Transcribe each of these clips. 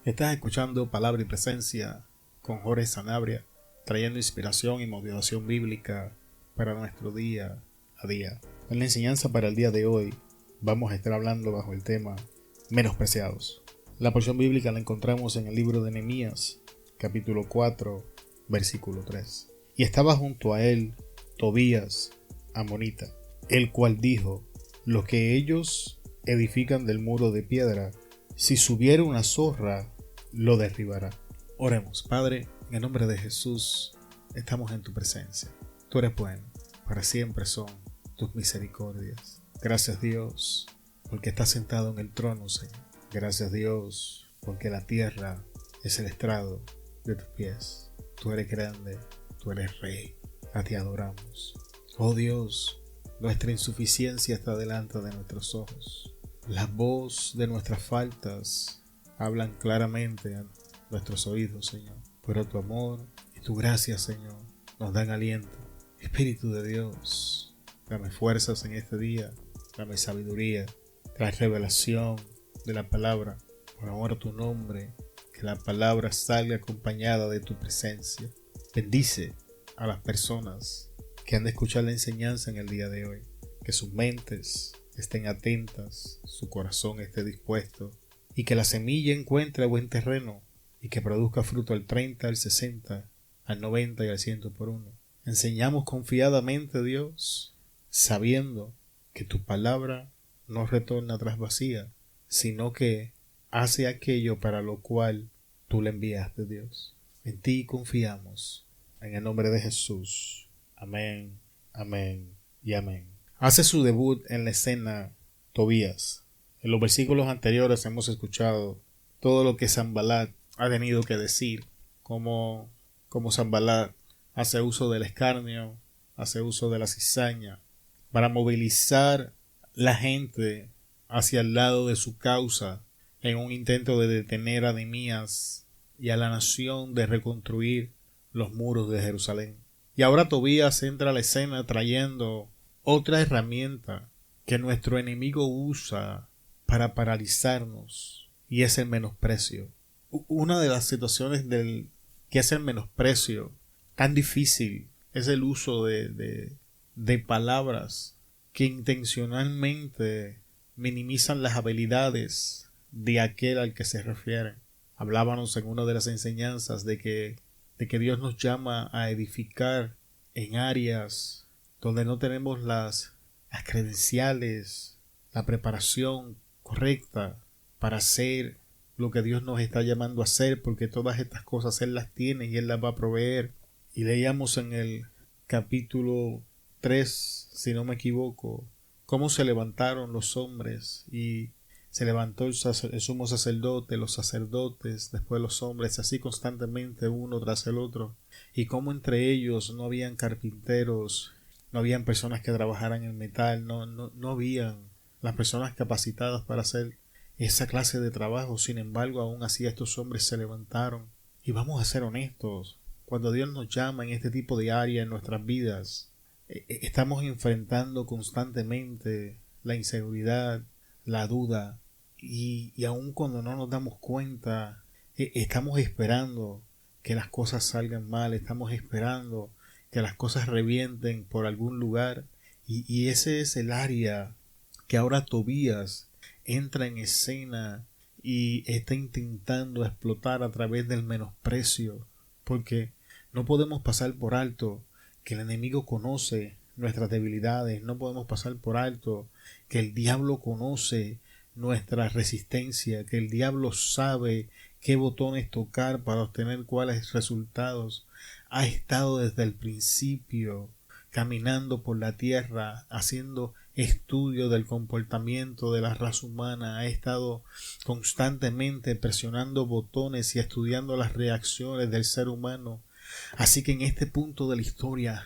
Estás escuchando Palabra y Presencia con Jorge Sanabria, trayendo inspiración y motivación bíblica para nuestro día a día. En la enseñanza para el día de hoy vamos a estar hablando bajo el tema menospreciados. La porción bíblica la encontramos en el libro de Nehemías, capítulo 4, versículo 3. Y estaba junto a él Tobías, amonita, el cual dijo: lo que ellos edifican del muro de piedra, si subiera una zorra, lo derribará. Oremos. Padre, en el nombre de Jesús, estamos en tu presencia. Tú eres bueno, para siempre son tus misericordias. Gracias, Dios, porque estás sentado en el trono, Señor. Gracias, Dios, porque la tierra es el estrado de tus pies. Tú eres grande, tú eres rey. A ti adoramos. Oh Dios, nuestra insuficiencia está delante de nuestros ojos. La voz de nuestras faltas hablan claramente a nuestros oídos, Señor. Pero tu amor y tu gracia, Señor, nos dan aliento. Espíritu de Dios, dame fuerzas en este día, dame sabiduría, trae revelación de la palabra. Por amor a tu nombre, que la palabra salga acompañada de tu presencia. Bendice a las personas que han de escuchar la enseñanza en el día de hoy. Que sus mentes estén atentas, su corazón esté dispuesto y que la semilla encuentre buen terreno y que produzca fruto al 30, al 60, al 90 y al 100 por uno. Enseñamos confiadamente, Dios, sabiendo que tu palabra no retorna atrás vacía, sino que hace aquello para lo cual tú le enviaste, Dios. En ti confiamos, en el nombre de Jesús. Amén, amén y amén. Hace su debut en la escena Tobías. En los versículos anteriores hemos escuchado todo lo que Sanbalat ha tenido que decir, como Sanbalat hace uso del escarnio, hace uso de la cizaña, para movilizar la gente hacia el lado de su causa, en un intento de detener a Nehemías y a la nación de reconstruir los muros de Jerusalén. Y ahora Tobías entra a la escena trayendo otra herramienta que nuestro enemigo usa para paralizarnos, y es el menosprecio. Una de las situaciones que es el menosprecio tan difícil es el uso de palabras que intencionalmente minimizan las habilidades de aquel al que se refieren. Hablábamos en una de las enseñanzas de que Dios nos llama a edificar en áreas donde no tenemos las credenciales, la preparación correcta para hacer lo que Dios nos está llamando a hacer, porque todas estas cosas Él las tiene y Él las va a proveer. Y leíamos en el capítulo 3, si no me equivoco, cómo se levantaron los hombres, y se levantó el sumo sacerdote, los sacerdotes, después los hombres, así constantemente uno tras el otro, y cómo entre ellos no habían carpinteros, no habían personas que trabajaran en metal, no habían las personas capacitadas para hacer esa clase de trabajo. Sin embargo, aún así estos hombres se levantaron. Y vamos a ser honestos, cuando Dios nos llama en este tipo de área en nuestras vidas, estamos enfrentando constantemente la inseguridad, la duda, y aun cuando no nos damos cuenta, estamos esperando que las cosas salgan mal, estamos esperando que las cosas revienten por algún lugar, y ese es el área que ahora Tobías entra en escena y está intentando explotar a través del menosprecio, porque no podemos pasar por alto que el enemigo conoce nuestras debilidades, no podemos pasar por alto que el diablo conoce nuestra resistencia, que el diablo sabe qué botones tocar para obtener cuáles resultados. Ha estado desde el principio caminando por la tierra, haciendo estudio del comportamiento de la raza humana, ha estado constantemente presionando botones y estudiando las reacciones del ser humano. Así que en este punto de la historia,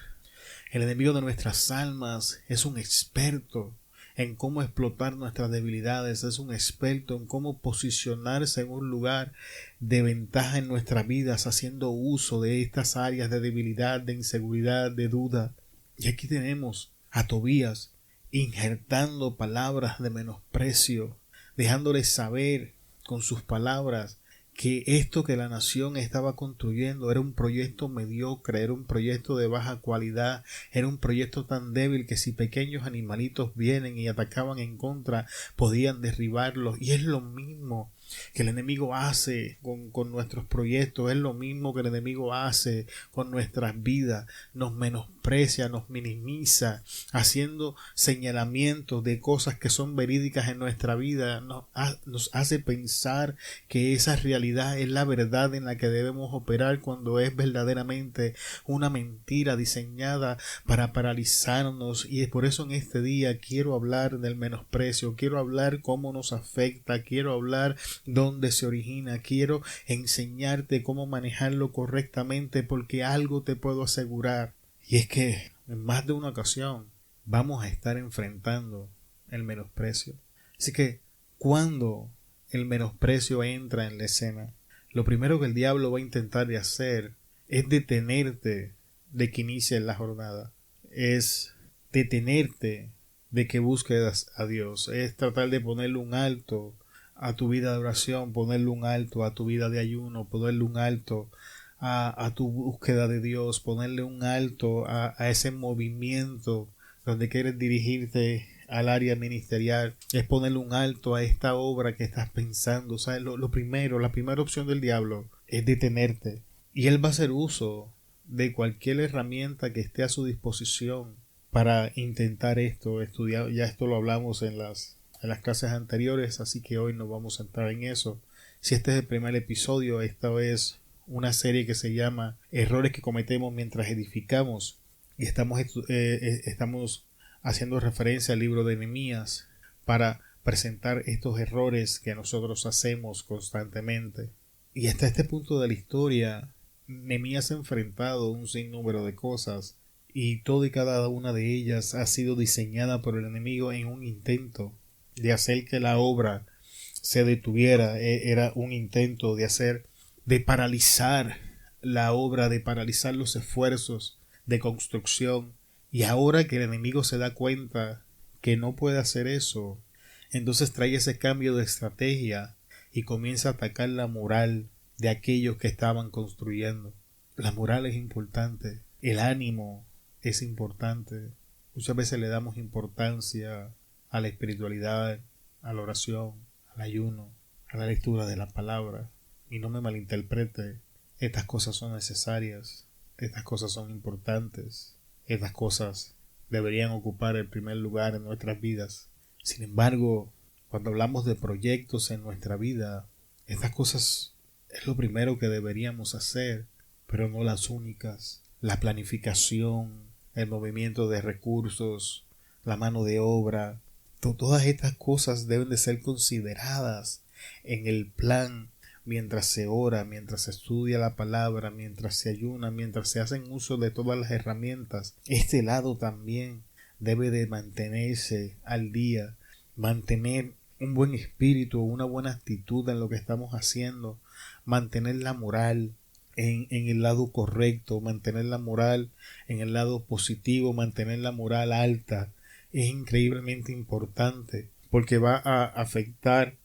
el enemigo de nuestras almas es un experto en cómo explotar nuestras debilidades, es un experto en cómo posicionarse en un lugar de ventaja en nuestras vidas, haciendo uso de estas áreas de debilidad, de inseguridad, de duda. Y aquí tenemos a Tobías injertando palabras de menosprecio, dejándoles saber con sus palabras que esto que la nación estaba construyendo era un proyecto mediocre, era un proyecto de baja cualidad, era un proyecto tan débil que si pequeños animalitos vienen y atacaban en contra, podían derribarlos. Y es lo mismo que el enemigo hace con nuestros proyectos, es lo mismo que el enemigo hace con nuestras vidas. Nos menosprecia, nos minimiza, haciendo señalamientos de cosas que son verídicas en nuestra vida. Nos hace pensar que esa realidad es la verdad en la que debemos operar, cuando es verdaderamente una mentira diseñada para paralizarnos. Y es por eso en este día quiero hablar del menosprecio, quiero hablar cómo nos afecta, quiero hablar dónde se origina, quiero enseñarte cómo manejarlo correctamente, porque algo te puedo asegurar, y es que en más de una ocasión vamos a estar enfrentando el menosprecio. Así que cuando el menosprecio entra en la escena, lo primero que el diablo va a intentar de hacer es detenerte de que inicies la jornada, es detenerte de que busques a Dios, es tratar de ponerle un alto a tu vida de oración, ponerle un alto a tu vida de ayuno, ponerle un alto a tu búsqueda de Dios, ponerle un alto a ese movimiento donde quieres dirigirte al área ministerial, es ponerle un alto a esta obra que estás pensando. O sea, la primera opción del diablo es detenerte, y él va a hacer uso de cualquier herramienta que esté a su disposición para intentar estudiar. Ya esto lo hablamos en las clases anteriores, así que hoy no vamos a entrar en eso. Si este es el primer episodio, esta es una serie que se llama Errores que cometemos mientras edificamos, y estamos haciendo referencia al libro de Nehemías para presentar estos errores que nosotros hacemos constantemente. Y hasta este punto de la historia, Nehemías ha enfrentado un sinnúmero de cosas, y toda y cada una de ellas ha sido diseñada por el enemigo en un intento de hacer que la obra se detuviera. Era un intento de paralizar la obra, de paralizar los esfuerzos de construcción. Y ahora que el enemigo se da cuenta que no puede hacer eso, entonces trae ese cambio de estrategia y comienza a atacar la moral de aquellos que estaban construyendo. La moral es importante, el ánimo es importante. Muchas veces le damos importancia a la espiritualidad, a la oración, al ayuno, a la lectura de la palabra. Y no me malinterprete, estas cosas son necesarias, estas cosas son importantes, estas cosas deberían ocupar el primer lugar en nuestras vidas. Sin embargo, cuando hablamos de proyectos en nuestra vida, estas cosas es lo primero que deberíamos hacer, pero no las únicas. La planificación, el movimiento de recursos, la mano de obra, todas estas cosas deben de ser consideradas en el plan mientras se ora, mientras se estudia la palabra, mientras se ayuna, mientras se hacen uso de todas las herramientas. Este lado también debe de mantenerse al día, mantener un buen espíritu, una buena actitud en lo que estamos haciendo, mantener la moral en el lado correcto, mantener la moral en el lado positivo, mantener la moral alta. Es increíblemente importante, porque va a afectar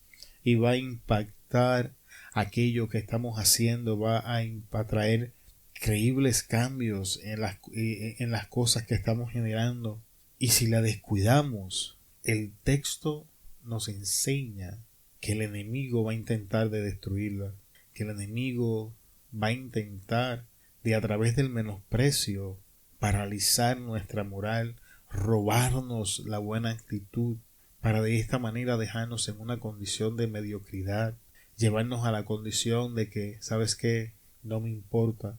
y va a impactar aquello que estamos haciendo, va a traer increíbles cambios en las cosas que estamos generando. Y si la descuidamos, el texto nos enseña que el enemigo va a intentar de destruirla, que el enemigo va a intentar de, a través del menosprecio, paralizar nuestra moral, robarnos la buena actitud, para de esta manera dejarnos en una condición de mediocridad, llevarnos a la condición de que, ¿sabes qué? No me importa.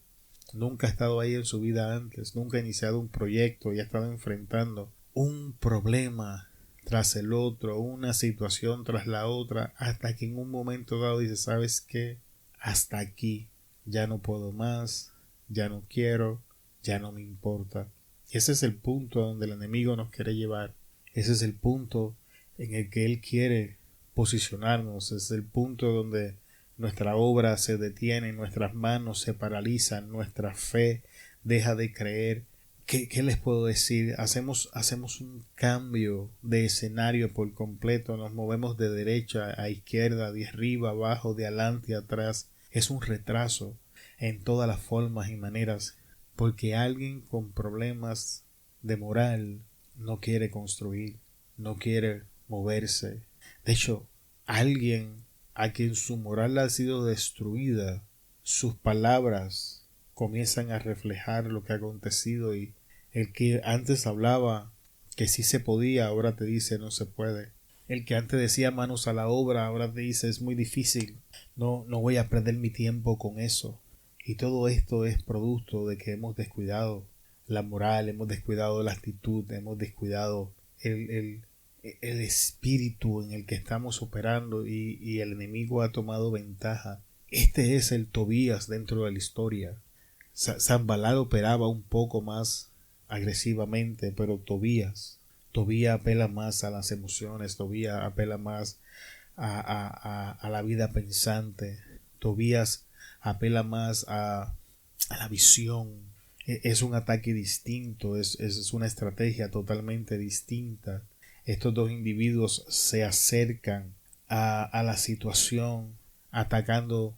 Nunca ha estado ahí en su vida antes, nunca ha iniciado un proyecto y ha estado enfrentando un problema tras el otro, una situación tras la otra, hasta que en un momento dado dice, ¿sabes qué? Hasta aquí, ya no puedo más, ya no quiero, ya no me importa. Y ese es el punto donde el enemigo nos quiere llevar. Ese es el punto en el que él quiere posicionarnos. Es el punto donde nuestra obra se detiene, nuestras manos se paralizan, nuestra fe deja de creer, ¿Qué les puedo decir? Hacemos un cambio de escenario por completo, nos movemos de derecha a izquierda, de arriba, abajo, de adelante, atrás. Es un retraso en todas las formas y maneras, porque alguien con problemas de moral no quiere construir, no quiere moverse. De hecho, alguien a quien su moral ha sido destruida, sus palabras comienzan a reflejar lo que ha acontecido, y el que antes hablaba que sí se podía, ahora te dice no se puede. El que antes decía manos a la obra, ahora te dice es muy difícil, no voy a perder mi tiempo con eso. Y todo esto es producto de que hemos descuidado la moral, hemos descuidado la actitud, hemos descuidado el espíritu en el que estamos operando, y el enemigo ha tomado ventaja. Este es el Tobías dentro de la historia. Sanballat operaba un poco más agresivamente, pero Tobías apela más a las emociones, Tobías apela más a la vida pensante, Tobías apela más a la visión. Es un ataque distinto, es una estrategia totalmente distinta. Estos dos individuos se acercan a la situación atacando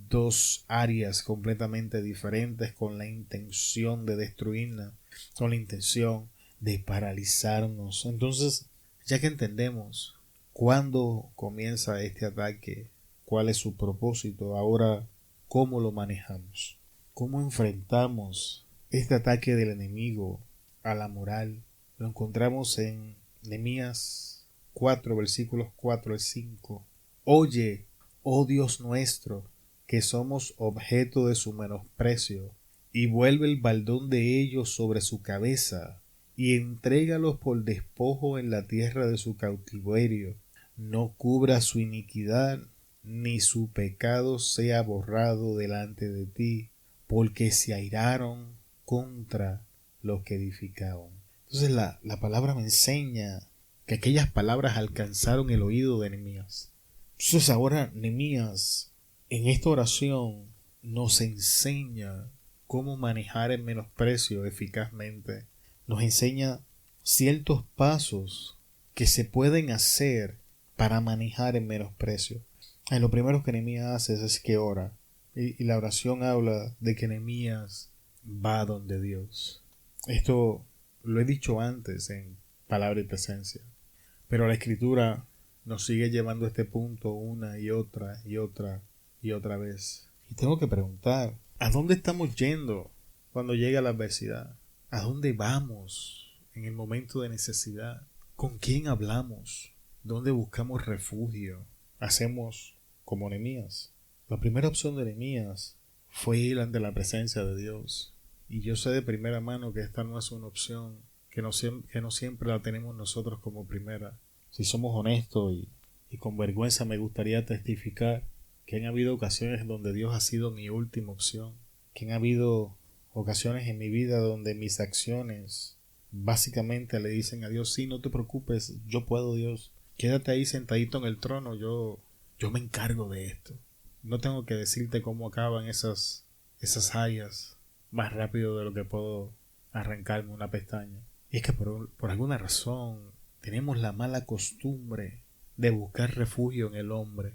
dos áreas completamente diferentes, con la intención de destruirla, con la intención de paralizarnos. Entonces, ya que entendemos cuándo comienza este ataque, cuál es su propósito, ahora cómo lo manejamos, cómo enfrentamos este ataque del enemigo a la moral. Lo encontramos en Nehemías 4, versículos 4 al 5. Oye, oh Dios nuestro, que somos objeto de su menosprecio, y vuelve el baldón de ellos sobre su cabeza, y entrégalos por despojo en la tierra de su cautiverio. No cubra su iniquidad, ni su pecado sea borrado delante de ti, porque se airaron contra los que edificaban. Entonces la palabra me enseña que aquellas palabras alcanzaron el oído de Nehemías. Entonces ahora Nehemías en esta oración nos enseña cómo manejar el menosprecio eficazmente. Nos enseña ciertos pasos que se pueden hacer para manejar el menosprecio. Y lo primero que Nehemías hace es que ora. Y la oración habla de que Nehemías va donde Dios. Esto lo he dicho antes en Palabra y Presencia, pero la Escritura nos sigue llevando a este punto una y otra y otra y otra vez. Y tengo que preguntar, ¿a dónde estamos yendo cuando llega la adversidad? ¿A dónde vamos en el momento de necesidad? ¿Con quién hablamos? ¿Dónde buscamos refugio? ¿Hacemos como Nehemías? La primera opción de Nehemías fue ir ante la presencia de Dios. Y yo sé de primera mano que esta no es una opción, que no siempre la tenemos nosotros como primera. Si somos honestos y con vergüenza, me gustaría testificar que han habido ocasiones donde Dios ha sido mi última opción, que han habido ocasiones en mi vida donde mis acciones básicamente le dicen a Dios: sí, no te preocupes, yo puedo, Dios, quédate ahí sentadito en el trono, yo me encargo de esto. No tengo que decirte cómo acaban esas hayas más rápido de lo que puedo arrancarme una pestaña. Y es que por alguna razón tenemos la mala costumbre de buscar refugio en el hombre,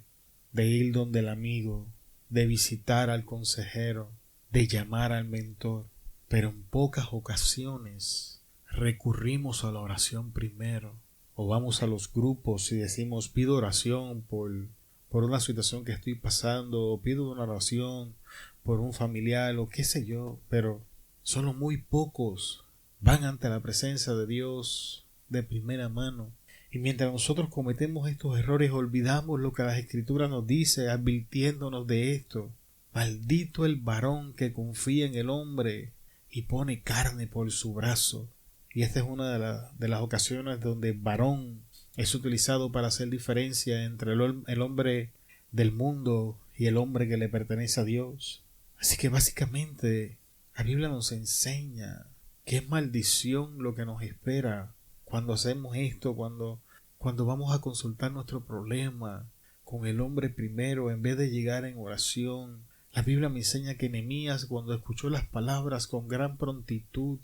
de ir donde el amigo, de visitar al consejero, de llamar al mentor, pero en pocas ocasiones recurrimos a la oración primero, o vamos a los grupos y decimos: pido oración por una situación que estoy pasando, o pido una oración por un familiar, o qué sé yo, pero solo muy pocos van ante la presencia de Dios de primera mano. Y mientras nosotros cometemos estos errores, olvidamos lo que las Escrituras nos dice, advirtiéndonos de esto. Maldito el varón que confía en el hombre y pone carne por su brazo. Y esta es una de las ocasiones donde varón es utilizado para hacer diferencia entre el hombre del mundo y el hombre que le pertenece a Dios. Así que básicamente la Biblia nos enseña que es maldición lo que nos espera cuando hacemos esto, cuando vamos a consultar nuestro problema con el hombre primero en vez de llegar en oración. La Biblia me enseña que Nehemías, cuando escuchó las palabras con gran prontitud,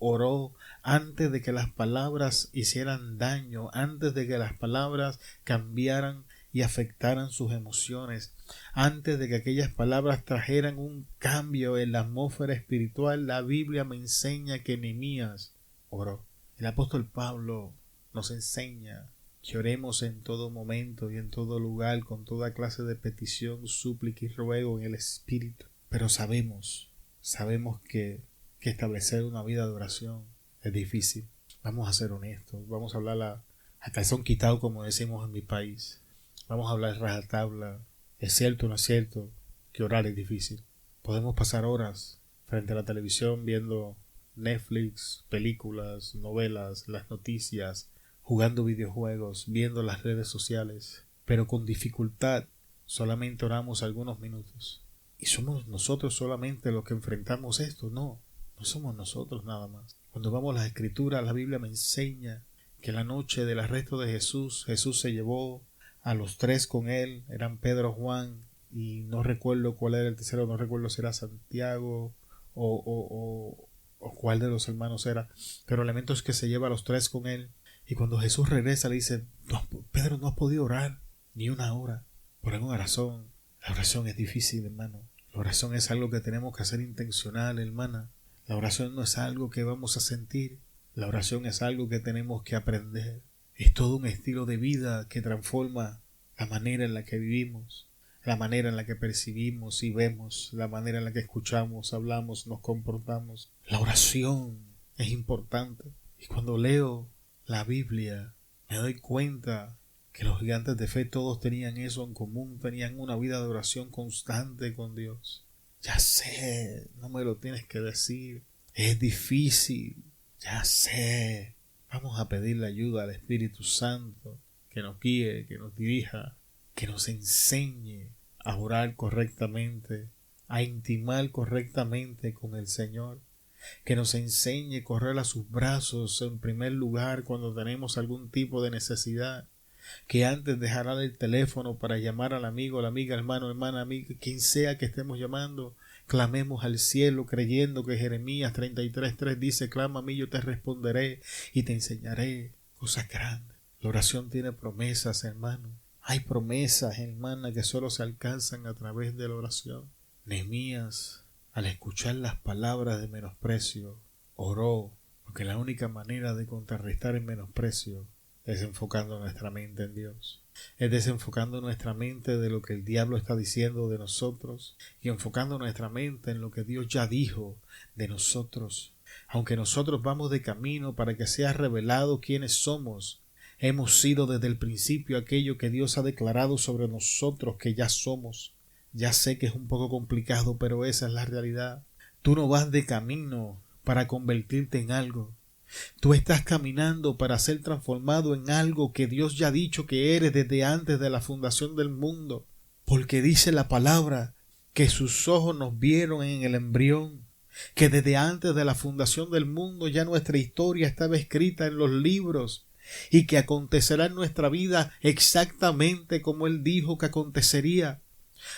oró antes de que las palabras hicieran daño, antes de que las palabras cambiaran y afectaran sus emociones, antes de que aquellas palabras trajeran un cambio en la atmósfera espiritual. La Biblia me enseña que Nehemías oró. El apóstol Pablo nos enseña que oremos en todo momento y en todo lugar con toda clase de petición, súplica y ruego en el Espíritu. Pero sabemos que establecer una vida de oración es difícil. Vamos a ser honestos, vamos a hablar a calzón quitado, como decimos en mi país. Vamos a hablar rajatabla. Es cierto o no es cierto que orar es difícil. Podemos pasar horas frente a la televisión viendo Netflix, películas, novelas, las noticias, jugando videojuegos, viendo las redes sociales, pero con dificultad solamente oramos algunos minutos. ¿Y somos nosotros solamente los que enfrentamos esto? No somos nosotros nada más. Cuando vamos a las Escrituras, la Biblia me enseña que la noche del arresto de Jesús se llevó a los 3 con él. Eran Pedro, Juan y no recuerdo cuál era el tercero, no recuerdo si era Santiago o cuál de los hermanos era, pero el elemento es que se lleva a los 3 con él. Y cuando Jesús regresa le dice: Pedro, no has podido orar ni una hora. Por alguna razón. La oración es difícil, hermano. La oración es algo que tenemos que hacer intencional, hermana. La oración no es algo que vamos a sentir. La oración es algo que tenemos que aprender. Es todo un estilo de vida que transforma la manera en la que vivimos, la manera en la que percibimos y vemos, la manera en la que escuchamos, hablamos, nos comportamos. La oración es importante. Y cuando leo la Biblia me doy cuenta que los gigantes de fe todos tenían eso en común, tenían una vida de oración constante con Dios. Ya sé, no me lo tienes que decir, es difícil, ya sé. Vamos a pedirle ayuda al Espíritu Santo, que nos guíe, que nos dirija, que nos enseñe a orar correctamente, a intimar correctamente con el Señor, que nos enseñe a correr a sus brazos en primer lugar cuando tenemos algún tipo de necesidad, que antes de jalar el teléfono para llamar al amigo, la amiga, hermano, hermana, amiga, quien sea que estemos llamando, clamemos al cielo creyendo que Jeremías 33:3 dice: clama a mí, yo te responderé y te enseñaré cosas grandes. La oración tiene promesas, hermano. Hay promesas, hermana, que solo se alcanzan a través de la oración. Nehemías, al escuchar las palabras de menosprecio, oró, porque la única manera de contrarrestar el menosprecio es enfocando nuestra mente en Dios. Es desenfocando nuestra mente de lo que el diablo está diciendo de nosotros y enfocando nuestra mente en lo que Dios ya dijo de nosotros. Aunque nosotros vamos de camino para que sea revelado quiénes somos, hemos sido desde el principio aquello que Dios ha declarado sobre nosotros que ya somos. Ya sé que es un poco complicado, pero esa es la realidad. Tú no vas de camino para convertirte en algo. Tú estás caminando para ser transformado en algo que Dios ya ha dicho que eres desde antes de la fundación del mundo. Porque dice la palabra que sus ojos nos vieron en el embrión, que desde antes de la fundación del mundo ya nuestra historia estaba escrita en los libros y que acontecerá en nuestra vida exactamente como Él dijo que acontecería.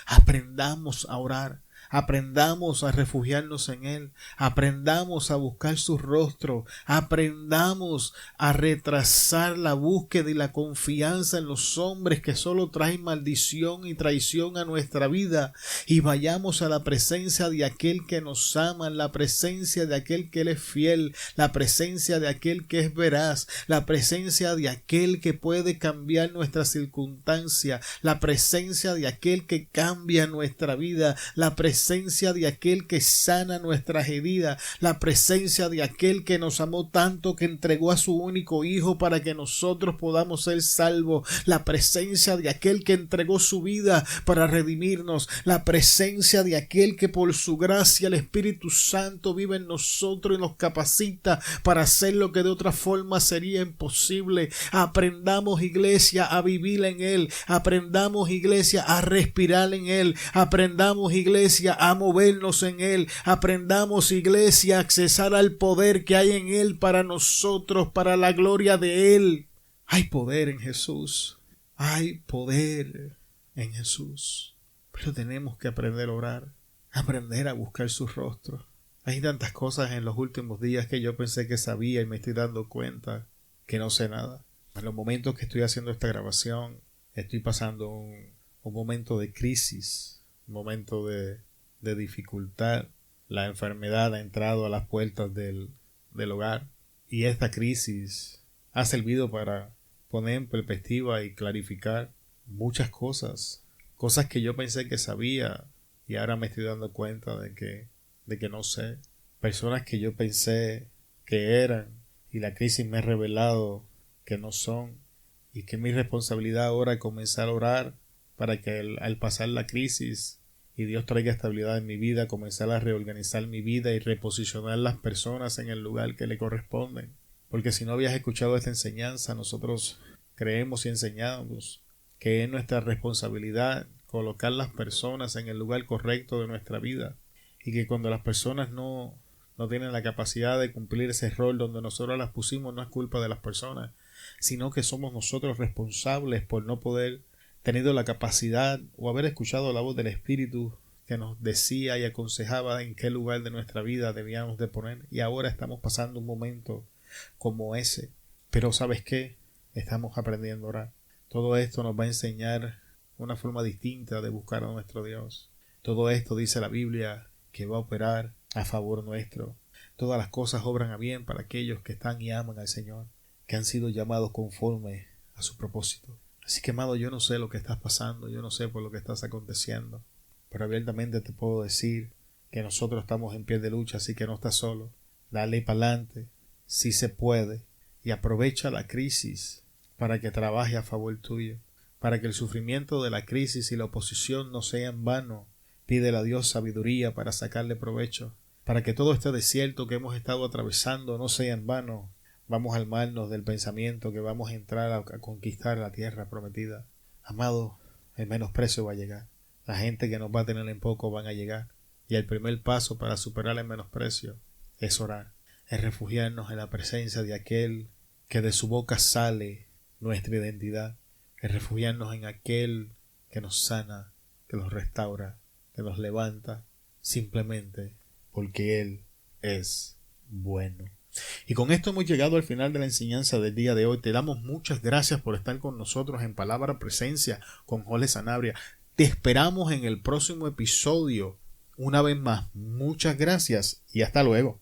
Aprendamos a orar. Aprendamos a refugiarnos en Él, aprendamos a buscar su rostro, aprendamos a retrasar la búsqueda y la confianza en los hombres que solo traen maldición y traición a nuestra vida y vayamos a la presencia de aquel que nos ama, la presencia de aquel que Él es fiel, la presencia de aquel que es veraz, la presencia de aquel que puede cambiar nuestra circunstancia, la presencia de aquel que cambia nuestra vida, la presencia de aquel que sana nuestras heridas, la presencia de aquel que nos amó tanto que entregó a su único hijo para que nosotros podamos ser salvos, la presencia de aquel que entregó su vida para redimirnos, la presencia de aquel que por su gracia el Espíritu Santo vive en nosotros y nos capacita para hacer lo que de otra forma sería imposible. Aprendamos, iglesia, a vivir en Él, aprendamos, iglesia, a respirar en Él, aprendamos, iglesia, a movernos en Él, aprendamos, iglesia, a accesar al poder que hay en Él para nosotros, para la gloria de Él. Hay poder en Jesús, hay poder en Jesús, pero tenemos que aprender a orar, aprender a buscar su rostro, Hay tantas cosas en los últimos días que yo pensé que sabía y me estoy dando cuenta que no sé nada. En los momentos que estoy haciendo esta grabación, estoy pasando un momento de crisis, un momento de dificultad. La enfermedad ha entrado a las puertas del hogar y esta crisis ha servido para poner en perspectiva y clarificar muchas cosas, cosas que yo pensé que sabía y ahora me estoy dando cuenta de que no sé, personas que yo pensé que eran y la crisis me ha revelado que no son, y que mi responsabilidad ahora es comenzar a orar para que al pasar la crisis y Dios traiga estabilidad en mi vida, comenzar a reorganizar mi vida y reposicionar las personas en el lugar que le corresponden. Porque si no habías escuchado esta enseñanza, nosotros creemos y enseñamos que es nuestra responsabilidad colocar las personas en el lugar correcto de nuestra vida, y que cuando las personas no tienen la capacidad de cumplir ese rol donde nosotros las pusimos, no es culpa de las personas, sino que somos nosotros responsables por no poder tenido la capacidad o haber escuchado la voz del Espíritu que nos decía y aconsejaba en qué lugar de nuestra vida debíamos de poner, y ahora estamos pasando un momento como ese. Pero ¿sabes qué? Estamos aprendiendo a orar. Todo esto nos va a enseñar una forma distinta de buscar a nuestro Dios. Todo esto dice la Biblia que va a operar a favor nuestro. Todas las cosas obran a bien para aquellos que están y aman al Señor, que han sido llamados conforme a su propósito. Así que, amado, yo no sé lo que estás pasando, yo no sé por lo que estás aconteciendo, pero abiertamente te puedo decir que nosotros estamos en pie de lucha, así que no estás solo. Dale para adelante, si se puede, y aprovecha la crisis para que trabaje a favor tuyo, para que el sufrimiento de la crisis y la oposición no sea en vano. Pídele a Dios sabiduría para sacarle provecho, para que todo este desierto que hemos estado atravesando no sea en vano. Vamos a armarnos del pensamiento que vamos a entrar a conquistar la tierra prometida. Amado, el menosprecio va a llegar. La gente que nos va a tener en poco van a llegar. Y el primer paso para superar el menosprecio es orar, es refugiarnos en la presencia de aquel que de su boca sale nuestra identidad, es refugiarnos en aquel que nos sana, que nos restaura, que nos levanta, simplemente porque Él es bueno. Y con esto hemos llegado al final de la enseñanza del día de hoy. Te damos muchas gracias por estar con nosotros en Palabra Presencia con Jorge Sanabria. Te esperamos en el próximo episodio. Una vez más, muchas gracias y hasta luego.